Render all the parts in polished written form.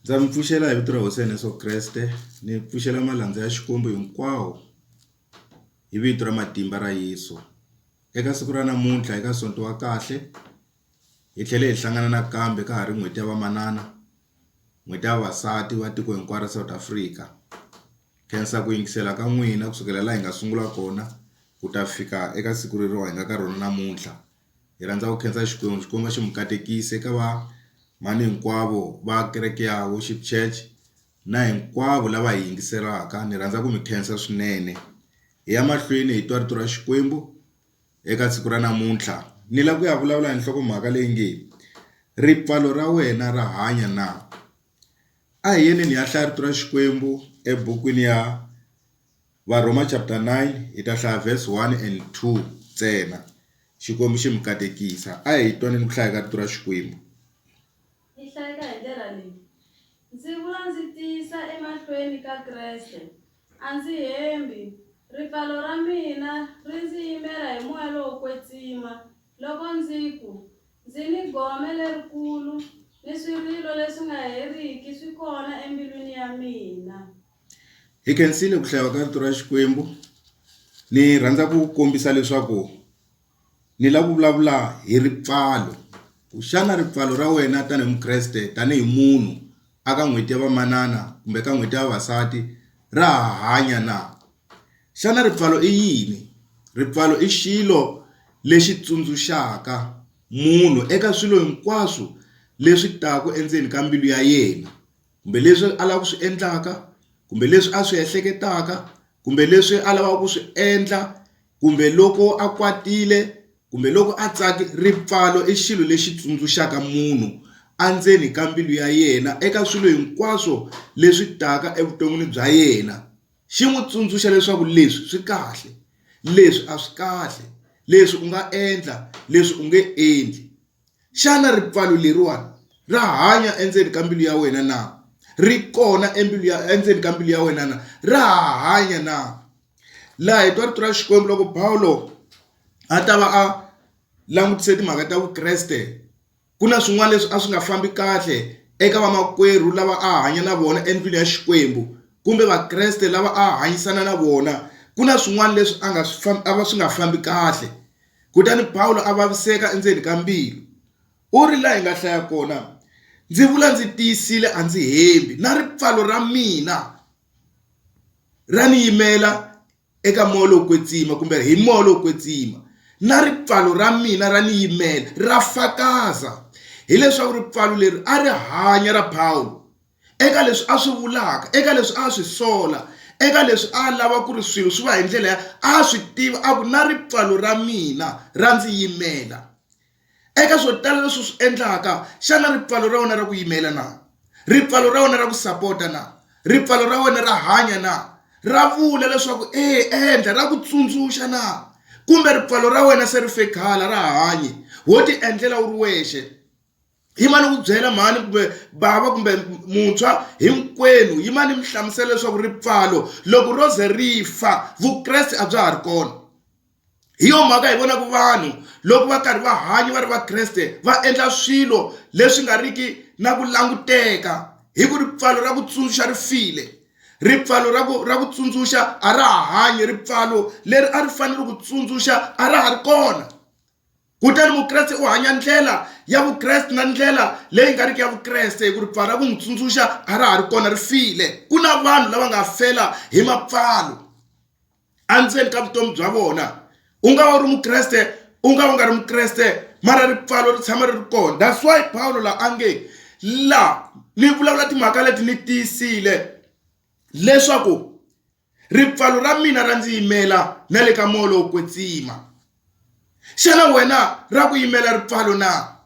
Ndza mi pfuxela hi vito ra Hosi Yesu Kreste, ni pfuxela malandza ya Xikwembu hinkwawo hi vito ra matimba ra Yesu. Eka siku ra namuntlha eka sonto wa kahle hi tlhele hi hlangana nakambe ka ha ri n'hweti ya vamanana, n'hweti ya vavasati va tiko hinkwaro ra South Africa. Khensa ku yingisela ka n'wina kusukela laha hi nga sungula kona ku ta fika eka siku leri hi nga ka rona namuntlha. Hi rhandza ku khensa Xikwembu xi mi katekise ka va mani hinkwavo va kereke ya Worship Church na hinkwavo lava hi yingiselaka. Ni rhandza ku mi khensa swinene. Hi ya mahlweni hi twa rito ra Xikwembu eka siku ra namuntlha. Ni lava ku ya vulavula hi nhlokomhaka leyi nge ripfalo ra wena ra hanya na. A hi yeni ni ya hlaya rito ra Xikwembu ebukwini ya Varoma chapter 9 hi ta hlaya verse 1 and 2 ntsena. Xikwembu xi mi katekisa. A hi twaneni ku hlaya ka rito ra Xikwembu. Hi hlayeka hi ndlela leyi. Ndzi vula ndzi tiyisa emahlweni ka Kreste. A ndzi hembi. Ripfalo ra mina ri ndzi yimela hi moya lowo kwetsima. Loko ndzi ni gome lerikulu ni swirilo leswi nga heriki swi kona embilwini ya mina. Hi khensile ku hlaya ka rito ra Xikwembu. Ni rhandza ku kombisa leswaku ni lava ku vulavula hi ripfalo. Ku xana ripfalo ra wena tanihi mukreste, tanihi munhu aka n'hweti ya vamanana kumbe ka n'hweti ya vavasati ra hanya na. Xana ripfalo i yini? Ripfalo i xilo lexi tsundzuxaka munhu eka swilo hinkwaswo leswi taka endzeni ka mbilu ya yena, kumbe leswi a lava ku swi endlaka, kumbe leswi a swi ehleketaka, kumbe leswi a lavaka ku swi endla, kumbe loko a kwatile, kumbe loko a tsake. Ripfalo i xilo lexi tsundzuxaka munhu endzeni ka mbilu ya yena eka swilo hinkwaswo leswi taka evuton'wini bya yena. Xi n'wi tsundzuxa leswaku leswi swi kahle, leswi a swi kahle, leswi u nga endla, leswi u nge endli. Xana ripfalo leriwani ra hanya endzeni ka mbilu ya wena na? Ri kona endzeni ka mbilu ya wena na? Ra hanya na? Laha hi twa rito ra Xikwembu loko Pawulo a ta va a langutise timhaka ta vukreste, ku na swin'wana leswi a swi nga fambi kahle eka vamakwerhu lava a hanya na vona endlwini ya Xikwembu, kumbe vakreste lava a hanyisana na vona. Ku na swin'wana leswi swi nga fambi kahle. Kutani Pawulo a vaviseka endzeni ka mbilu. U ri laha hi nga hlaya kona, ndzi vula ndzi tiyisile a ndzi hembi, na ripfalo ra mina ra ni yimela eka moya lowo kwetsima, kumbe hi moya lowo kwetsima. Na ripfalo ra mina ra ni yimela, ra fakaza. Hileswaku ripfalo leri a ri hanya ra Pawulo eka leswi a swi vulaka, eka leswi a swi sola, eka leswi a lava ku ri swilo swi va hi ndlela ya a swi tiva a ku na ripfalo ra mina ra ndzi yimela. Eka swo tala leswi swi endlaka, xana ripfalo ra wena ra ku yimela na? Ripfalo ra wena ra ku sapota na? Ripfalo ra wena ra hanya na? Ra vula leswaku endla, ra ku tsundzuxa na? Kumbe ripfalo ra wena se ri fekhala, ra hanye wo ti endlela u ri wexe? Yimani ku byela mhani kumbe bava kumbe muntshwa hinkwenu, yimani mi hlamusela leswaku ripfalo loko ro ze ri fa vukreste a bya ha ri kona. Hi yo mhaka hi vona ku vanhu loko va karhi va hanya va ri vakreste va endla swilo leswi nga riki na ku languteka, hi ku ripfalo ra ku tsundzuxa ri file. Ripfalo ra ku tsundzuxa a ra ha hanyi. Ripfalo leri a ri fanele ku tsundzuxa a ra ha ri kona. Kutani mukreste u hanya ndlela ya vukreste na ndlela leyi nga riki ya vukreste, hi ku ripfalo ra ku n'wi tsundzuxa a ra ha ri kona, ri file. Ku na vanhu lava nga fela hi mapfalo endzeni ka vutomi bya vona. U nga va ri mukreste, u nga ri mukreste, mara ripfalo ri tshama ri ri kona. That's why Pawulo la a nge la ni vulavula timhaka leti ni tiyisile leswaku ripfalo ra mina ra ndzi yimela na le ka moya lowo kwetsima. Xana wena ra ku yimela ripfalo na?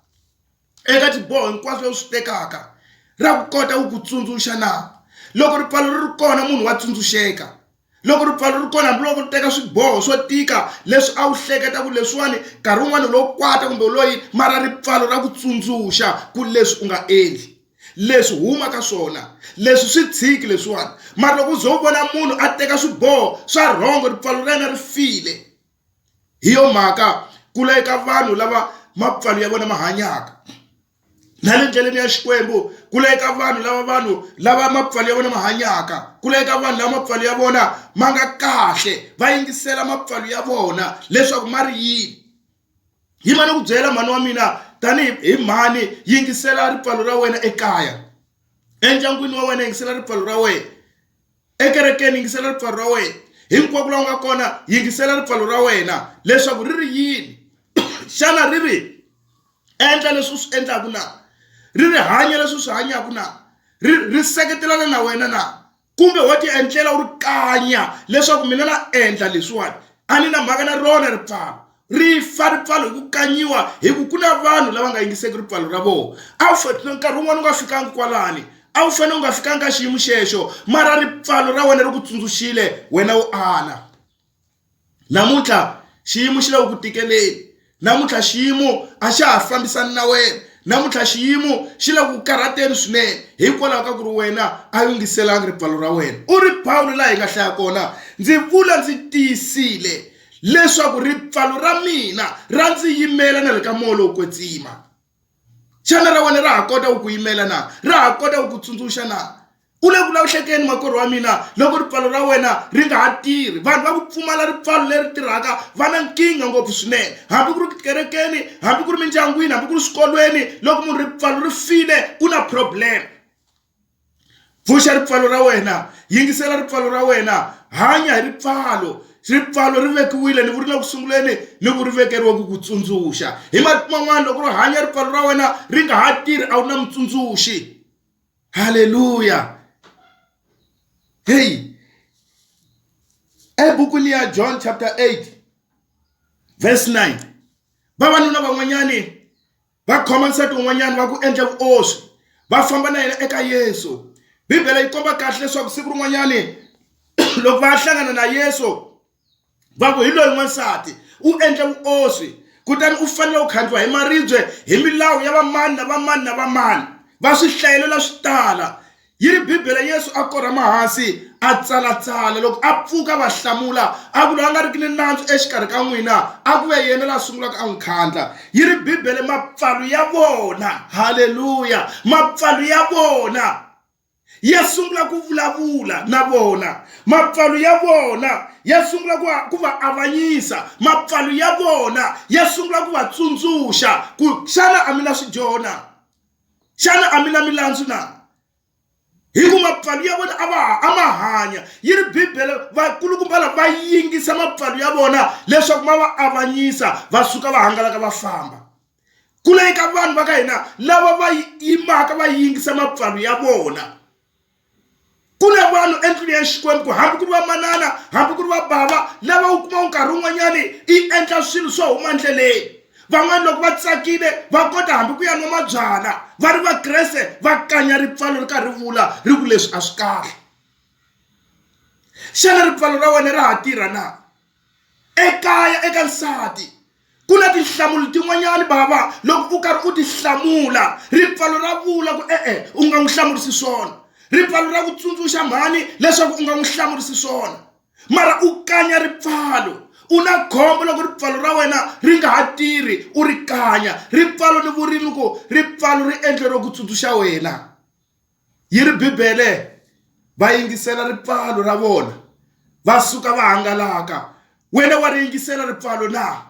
Eka tiboho hinkwaswo leswi swi tekaka, ra ku kota ku ku tsundzuxa na? Loko ripfalo ri ri kona munhu wa tsundzuxeka. Loko ripfalo ri ri kona hambiloko ri teka swiboho swo tika leswi a wu hleketa ku leswiwani nkarhi wun'wani lowo kwata kumbe loyi, mara ripfalo ra ku tsundzuxa ku leswi u nga endli, leswi huma ka swona, leswi swi tshiki leswiwani. Mara loko u ze u vona munhu a teka swiboho swa rhongo, ripfalo ra yena ri file. Hi yo mhaka ku eka vanhu lava mapfalo ya vona ma hanyaka, na le ndleleni ya Xikwembu ku le ka vanhu lava mapfalo ya vona ma hanyaka, ku le ka vanhu lava mapfalo ya vona ma nga kahle, va yingisela mapfalo ya vona leswaku ma ri yini. Hi mani ku byela mhani wa mina tani hi mhani, yingisela ripfalo ra wena ekaya, endyangwini wa wena yingisela ripfalo ra wena, ekerekeni yingisela ripfalo ra wena, hinkwako laha u nga kona yingisela ripfalo ra wena leswaku ri ri yini. Xana ri endla leswi swi endlaku na, ri hanya leswi swi hanyaku na, ri seketelana na wena na, kumbe wo ti endlela u ri kanya leswaku mina na endla leswiwani a ni na mhaka na rona ripfalo. Ri fa ripfalo hi ku kanyiwa hi ku na vanhu lava nga yingiseki ripfalo ra vona. A wu fanele nkarhi wun'wana u nga fikanga kwalani, a wu fanele u nga fikanga ka xiyimo xexo, mara ripfalo ra wena ri ku tsundzuxile wena u ala. Namuntlha xiyimo xi le ku tikeleni, namuntlha xiyimo a xa ha fambisani na wena, namuntlha xiyimo xi le ku karhateni swinene hikwalaho ka ku ri wena a yingiselanga ripfalo ra wena. U ri Pawulo laha hi nga hlaya kona, ndzi vula ndzi tiyisile leswaku ripfalo ra mina ra ndzi yimela na le ka moya lowo kwetsima. Xana ra wena ra ha kota ku yimela na, ra ha kota ku tsundzuxa na? U le ku lahlekeni makwerhu wa mina loko ripfalo ra wena ri nga ha tirhi. Vanhu va ku pfumala ripfalo leri tirhaka va na nkingha ngopfu swinene, hambi ku ri kerekeni, hambi ku ri mindyangwini, hambi ku ri swikolweni. Loko munhu ripfalo ri file ku na problem. Pfuxa ripfalo ra wena, yingisela ripfalo ra wena, hanya hi ripfalo. Ripfalo ri vekiwile, ni vurile ku sunguleni ni ku ri vekeriwa ku tsundzuxa. Hi matimu man'wana loko ri hanya ripfalo ra wena ri nga ha tirhi a wu na mutsundzuxi. Haleluya. Hey, ebukwini ya John chapter 8 verse 9, vavanuna van'wanyani va khoma nsati wun'wanyani va ku endla vuoswi, va famba na yena eka Yesu. Bibele yi komba kahle leswaku siku rin'wanyani loko va hlangana na Yesu va ku hi loyi n'wansati u endla vuoswi, kutani u fanele u khandziwa hi maribye hi milawu ya vamani na vamani na vamani, va swi hlayelela swi tala. Yi ri Bibele Yesu a korhama hansi a tsalatsala, loko a pfuka va hlamula a ku loyi a nga riki ni nandzu exikarhi ka n'wina a ku ve yena la sungulaka a n'wi khandla. Yi ri Bibele mapfalo ya vona, haleluya, mapfalo ya vona ya sungula ku vulavula na vona, mapfalo ya vona ya sungula ku va avanyisa, mapfalo ya vona ya sungula ku va tsundzuxa ku xana a mi na swidyoho, xana a mi na milandzu na. Hi ku mapfalo ya vona a ma hanya. Yi ri Bibele vakulukumba lava va yingisa mapfalo ya vona leswaku ma va avanyisa, va suka va hangalaka va famba. Ku le ka vanhu va ka hina lava va yimaka va yingisa mapfalo ya vona. Ku na vanhu endlwini ya Xikwembu, hambi ku ri va manana, hambi ku ri va bava, lava u kuma nkarhi wun'wanyani i endla swilo swo huma ndleleni. Van'wana loko va tsakile va kota hambi ku ya nwa mabyala, va ri vakreste va kanya ripfalo ri karhi vula ri ku leswi a swi kahle. Xana ripfalo ra wena ra ha tirha na? Ekaya eka nsati ku na tinhlamulo tin'wanyani bava, loko u karhi u ti hlamula ripfalo ra vula ku u nga n'wi hlamurisi swona. Ripfalo ra ku tsundzuxa mhani leswaku u nga n'wi hlamurisi swona, mara u kanya ripfalo. U na khombo loko ripfalo ra wena ri nga ha tirhi u ri kanya. Ripfalo ni vurile ku ripfalo ri endleriwe ku tsundzuxa wena. Yi ri Bibele va yingisela ripfalo ra vona va suka va hangalaka. Wena wa ri yingisela ripfalo na?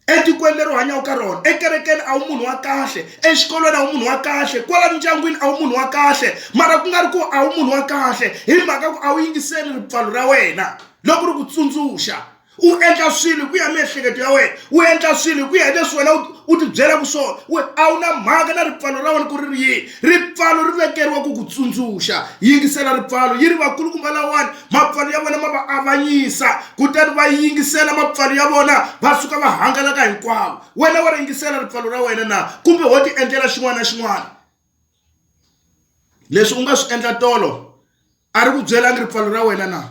Etikweni leri u hanyaka ka rona, ekerekeni a wu munhu wa kahle, exikolweni a wu munhu wa kahle, kwala mindyangwini a wu munhu wa kahle, mara ku nga ri ku a wu munhu wa kahle hi mhaka ku a wu yingiseli ripfalo ra wena loko ri ku tsundzuxa. U endla swilo ku ya miehleketo ya wena, u endla swilo ku ya leswi wena u ti byela ku swona, a wu na mhaka na ripfalo ra wena ku ri yini. Ripfalo ri vekeriwa ku ku tsundzuxa. Yingisela ripfalo. Yi ri vakulukumba lawani mapfalo ya vona ma va avanyisa, kutani va yingisela mapfalo ya vona va suka va hangalaka hinkwavo. Wena wa ri yingisela ripfalo ra wena na, kumbe wo ti endlela xin'wana na xin'wana? Leswi u nga swi endla tolo a ri ku byelangi ripfalo ra wena na?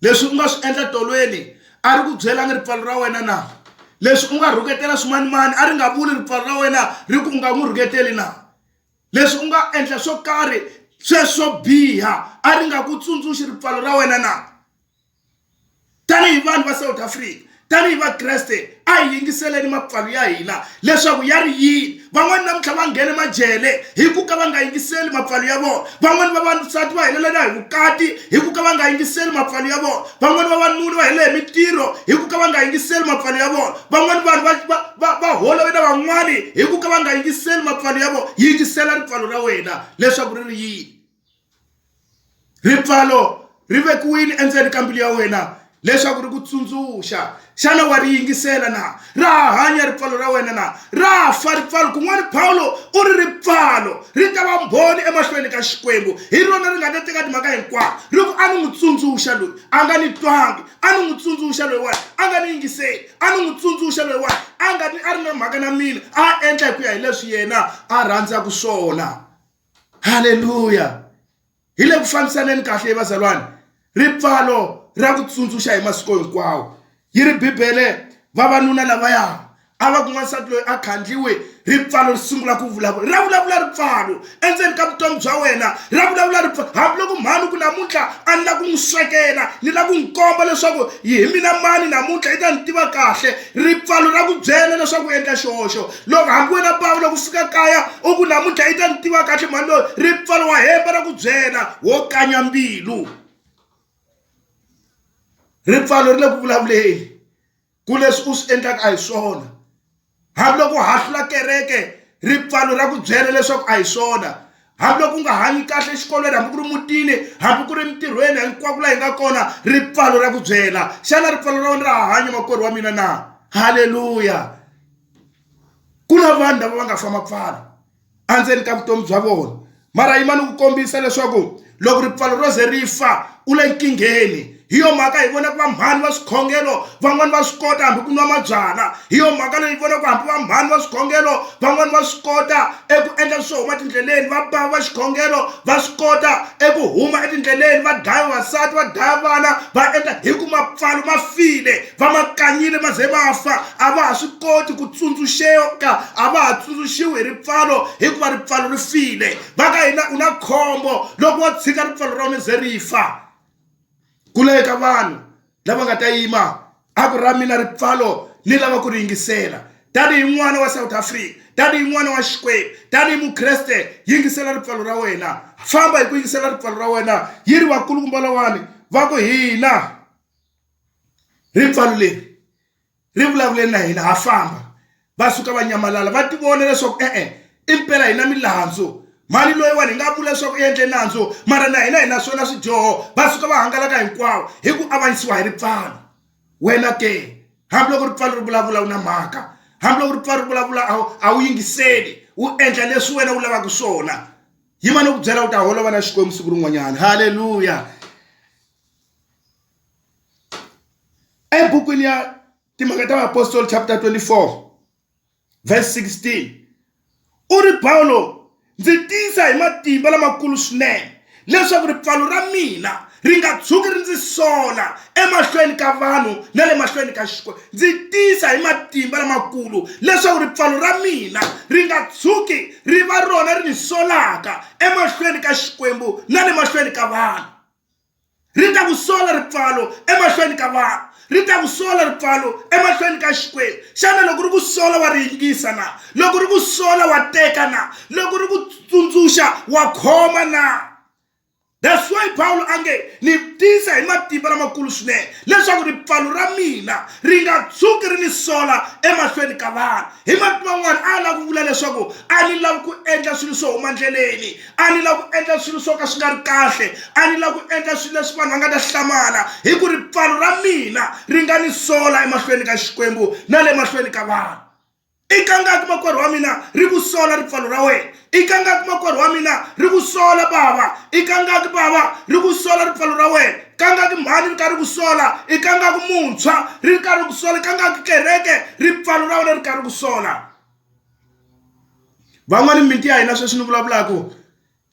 Leswi u nga swi endla tolweni a ri ku byelangi ripfalo ra wena na? Leswi u nga rhuketela swimanimani a ri nga vuli ripfalo ra wena ri ku u nga n'wi rhuketeli na? Leswi u nga endla swo karhi sweswo biha a ri nga ku tsundzuxi ripfalo ra wena na? Tanihi vanhu va South Africa, tanihi vakreste a hi yingiseleni mapfalo ya hina leswaku ya ri yini. Van'wani namuntlha va nghene majele hi ku ka va nga yingiseli mapfalo ya vona. Van'wani vavasati va helela hi vukati hi ku ka va nga yingiseli mapfalo ya vona. Van'wani vavanuna va helela hi mintirho hi ku ka va nga yingiseli mapfalo ya vona. Van'wani vanhu va holovela van'wani hi ku ka va nga yingiseli mapfalo ya vona. Yingisela ripfalo ra wena leswaku ri ri yini. Ripfalo ri vekiwile endzeni ka mbilu ya wena leswaku ri ku tsundzuxa. Xana wa ri yingisela na? Ra hanya ripfalo ra wena na? Ra fa ripfalo? Kun'wana Paulo u ri ripfalo ri ta va mbhoni emahlweni ka Xikwembu. Hi rona ri nga ta teka timhaka hinkwato ri ku a ni n'wi tsundzuxa loyi a nga ni twangi, a ni n'wi tsundzuxa loyiwani a nga ni yingiseli, a ni n'wi tsundzuxa loyiwani a ri na mhaka na mina, a endla hi ku ya hi leswi yena a rhandzaka swona. Haleluya. Hi le ku fambisaneni kahle vazalwana. Ripfalo ra ku tsundzuxa hi masiku hinkwawo. Yi ri Bibele vavanuna lavaya a va ku n'wansati loyi a khandliwe ripfalo ri sungula ku vulavula. Ra vulavula ripfalo endzeni ka vutomi bya wena. Ra vulavula ripfalo hambiloko mhani ku namuntlha a ni la ku n'wi swekela, ni la ku n'wi komba leswaku hi mina mani namuntlha i ta ni tiva kahle. Ripfalo ra ku byela leswaku u endla xihoxo. Loko hambi wena Pawulo loko fika kaya u ku namuntlha i ta ni tiva kahle mhani loyi. Ripfalo wa hemba ra ku byela wo kanya mbilu. Ripfalo ri le ku vulavuleni ku leswi u swi endlaka a hi swona. Hambiloko u hahlula kereke ripfalo ra ku byela leswaku a hi swona. Hambiloko u nga hanyi kahle exikolweni, hambi ku ri mutini, hambi ku ri mintirhweni, hinkwako laha hi nga kona ripfalo ra ku byela. Xana ripfalo ra wena ra hanya makwerhu wa mina na? Haleluya. Ku na vanhu lava va nga fa mapfalo endzeni ka vutomi bya vona, mara yimani ku kombisa leswaku loko ripfalo ro ze ri fa u le nkingheni. Hi yo mhaka hi vona ku va mhani va swikhongelo van'wani va swi kota hambi ku nwa mabyala. Hi yo mhaka leyi hi vona ku hambi va mhani va swikhongelo van'wani va swi kota eku endla swo huma etindleleni. Va bava va xikhongelo va swi kota eku huma etindleleni, va dlaya vasati, va dlaya vana, va endla hi ku mapfalo ma file, va makanyile ma ze ma fa. A va ha swi koti ku tsundzuxeka, a va ha tsundzuxiwi hi ripfalo hikuva ripfalo ri file. Va ka hina u na khombo loko wo tshika ripfalo ra wena ze ri fa. Kule ka vanhu lava nga ta yima a ku ra mina ripfalo ni lava ku ri yingisela. Tanihi n'wana wa South Africa, tanihi n'wana wa Xikwembu, tanihi mukreste, yingisela ripfalo ra wena. Famba hi ku yingisela ripfalo ra wena. Yi ri vakulukumba lawani va ku hina ripfalo leri ri vulavuleni na hina ha famba. Va suka va nyamalala va ti vona leswaku impela hina milandzu. Mali loyiwani hi nga vula leswaku u endle nandzu mara na hina hi na swona swidyoho. Va suka va hangalaka hinkwawo hi ku avanyisiwa hi ripfalo. Wena ke hambiloko ripfalo ri vulavula u na mhaka, hambiloko ripfalo ri vulavula a wu yingiseli, u endla leswi wena u lavaka swona. Yima ni ku byela u ta holova na Xikwembu siku rin'wanyana. Haleluya. Ebukwini ya timhaka ta Apostoli chapter 24 verse 16 u ri Paulo, ndzi tisa hi matimba lamakulu swinene leswaku ripfalo ra mina ri nga tshuki ri ndzi sola emahlweni ka vanhu na le mahlweni ka Xikwembu. Ndzi tisa hi matimba lamakulu leswaku ripfalo ra mina ri nga tshuki ri va rona ri ni solaka emahlweni ka Xikwembu na le mahlweni ka vanhu. Ri ta ku sola ripfalo emahlweni ka vanhu, ri ta ku sola ripfalo emahlweni ka Xikwembu. Xana loko ri ku sola wa ri yingisa na? Loko ri ku sola wa teka na? Loko ri ku tsundzuxa wa khoma na? That's why Paulo ange ni tisa hi matimba lamakulu swinene leswaku ripfalo ra mina ri nga tshuki ri ni sola emahlweni ka vanhu. Hi matimba man'wana a lava ku vula leswaku a ni lavi ku endla swilo swo huma ndleleni, a ni lavi ku endla swilo swo ka swi nga ri kahle, a ni lavi ku endla swilo leswi vanhu va nga ta hlamala hi ku ripfalo ra mina ri nga ni sola emahlweni ka Xikwembu na le mahlweni ka vanhu. I kangaki makwerhu wa mina ri ku sola ripfalo ra wena? I kangaki makwerhu wa mina ri ku sola bava? I kangaki bava ri ku sola ripfalo ra wena? Kangaki mhani ri karhi ku sola? I kangaki muntshwa ri karhi ku sola? Kangaki kereke ripfalo ra wena ri karhi ku sola? Van'wani mimiti ya hina sweswi ni vulavulaka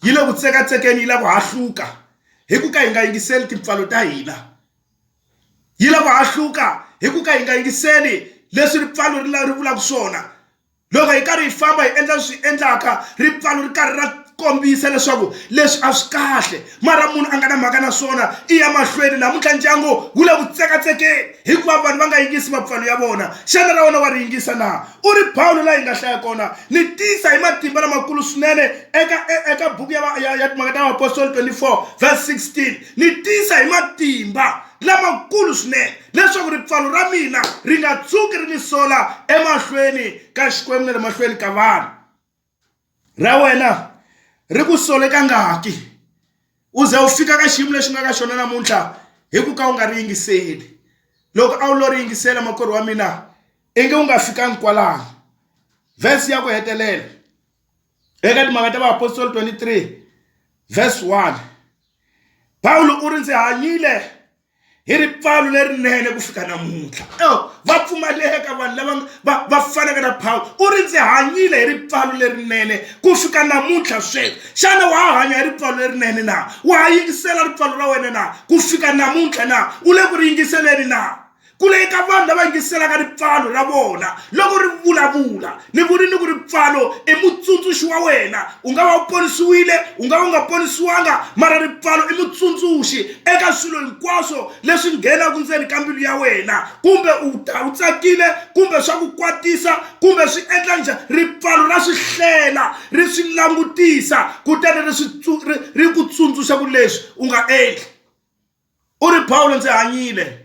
yi le ku tsekatsekeni, yi la ku hahluka hi ku ka hi nga yingiseli tipfalo ta hina. Yi la ku hahluka hi ku ka hi nga yingiseli leswi ripfalo ri vulaka swona. Loko hi karhi hi famba hi endla swi endlaka ripfalo ri karhi kombisa leswaku leswi a swi kahle mara munhu a nga na mhaka na swona i ya mahlweni. Namuntlha ndyangu wu le ku tsekatsekeni hikuva vanhu va nga yingisi mapfalo ya vona. Xana ra wena wa ri yingisa na? U ri Pawulo laha hi nga hlaya kona, ni tisa hi matimba lamakulu swinene eka buku ya timhaka ta Apostoli 24:16. Ni tisa hi matimba lamakulu swinene leswaku ripfalo ra mina ri nga tshuki ri ni sola emahlweni ka Xikwembu na le mahlweni ka vanhu. Ra wena ri ku sole kangaki u ze u fika ka xiyimo lexi nga ka xona namuntlha hi ku ka u nga ri yingiseli? Loko a wu lo ri yingisela makwerhu wa mina i nge u nga fikangi kwalaho. Verse ya ku hetelela eka timhaka ta Apostoli 23:1, Pawulo u ri ndzi hanyile hi ripfalo lerinene ku fika namuntlha. Va pfumaleka vanhu lava va fanaka na Pawulo. U ri ndzi hanyile hi ripfalo lerinene ku fika namuntlha sweswi. Xana wa hanya hi ripfalo lerinene na? Wa yingisela ripfalo ra wena na ku fika namuntlha na? U le ku ri yingiseleni na? Kule eka vanhu lava yingiselaka ripfalo ra vona loko ri vulavula, ni vurini ku ripfalo i mutsundzuxi wa wena. U nga va u ponisiwile, u nga va u nga ponisiwanga, mara ripfalo i mutsundzuxi eka swilo hinkwaswo leswi nghenaka ndzeni ka mbilu ya wena, kumbe u tsakile, kumbe swa ku kwatisa, kumbe swi endla njhani. Ripfalo ra swi hlela, ri swi langutisa, kutani ri ku tsundzuxa ku leswi u nga endli. U ri Pawulo ndzi hanyile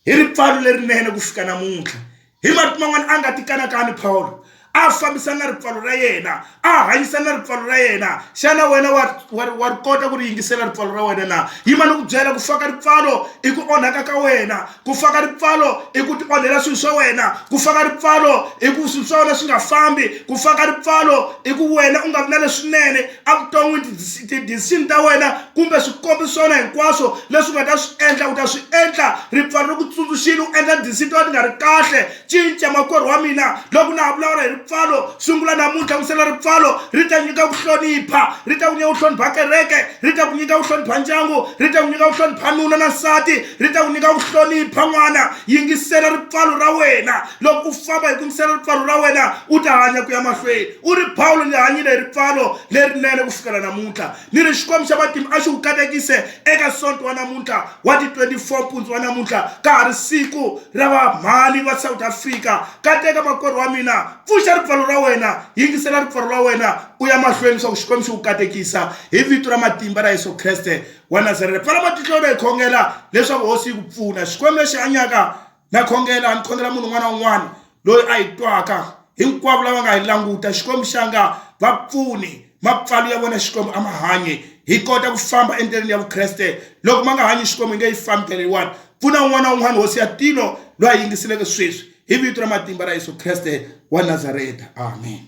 hi ripfalo lerinene ku fika namuntlha. Hi mati man'wana a nga ti kanakani Pawulo, a fambisana na ripfalo ra yena, a hanyisana na ripfalo ra yena. Xana wena wa ri kota ku ri yingisela ripfalo ra wena na? Yima ni ku byela ku faka ripfalo i ku onhaka ka wena, ku faka ripfalo i ku ti onhela swilo swa wena, ku faka ripfalo i ku swilo swa wena swi nga fambi, ku faka ripfalo i ku wena u nga vi na leswinene evuton'wini, ti-decision ta wena kumbe swikombi swona hinkwaswo leswi u nga ta swi endla u ta swi endla. Ripfalo ri ku tsundzuxile u endla decision to ti nga ri kahle. Cinca makwerhu wa mina, loko na ha vulavula hi ripfalo, sungula namuntlha wisela ripfalo. Ri ta nyika ku hlonipha, ri ta ku nyika ku hlonipha kereke, ri ta ku nyika ku hlonipha ndyangu, ri ta ku nyika ku hlonipha nuna na nsati, ri ta ku nyika ku hlonipha n'wana. Yingisela ripfalo ra wena. Loko u famba hi ku yingisela ripfalo ra wena u ta hanya ku ya mahlweni. U ri Pawulo ni hanyile hi ripfalo lerinene ku fikela namuntlha. Ni ri Xikwembu xa matimba a xi ku katekise eka sonto wa namuntlha wa ti 24 mpundzu wa namuntlha, ka ha ri siku ra vamhani va South Africa. Kateka makwerhu wa mina, pfuxa ripfalo ra wena, yingisela ripfalo ra wena u ya mahlweni swa ku Xikwembu xi ku katekisa hi vito ra matimba ra Yesu Kreste wa Nazareta. Pfala matihlo hi khongela leswaku hosi yi ku pfuna. Xikwembu lexi hanyaka na khongela, ni khongela munhu un'wana na un'wana loyi a hi twaka, hinkwavo lava nga hi languta. Xikwembu xanga vapfuni mapfalo ya vona, Xikwembu a ma hanyi hi kota ku famba endleleni ya vukreste. Loko ma nga hanyi Xikwembu hi nge yi fambi tanihi. Pfuna un'wana na un'wana hosi ya tilo loyi a yingiseleke sweswi hi vito ra matimba ra Yesu Kreste wa Nazareta. Amen.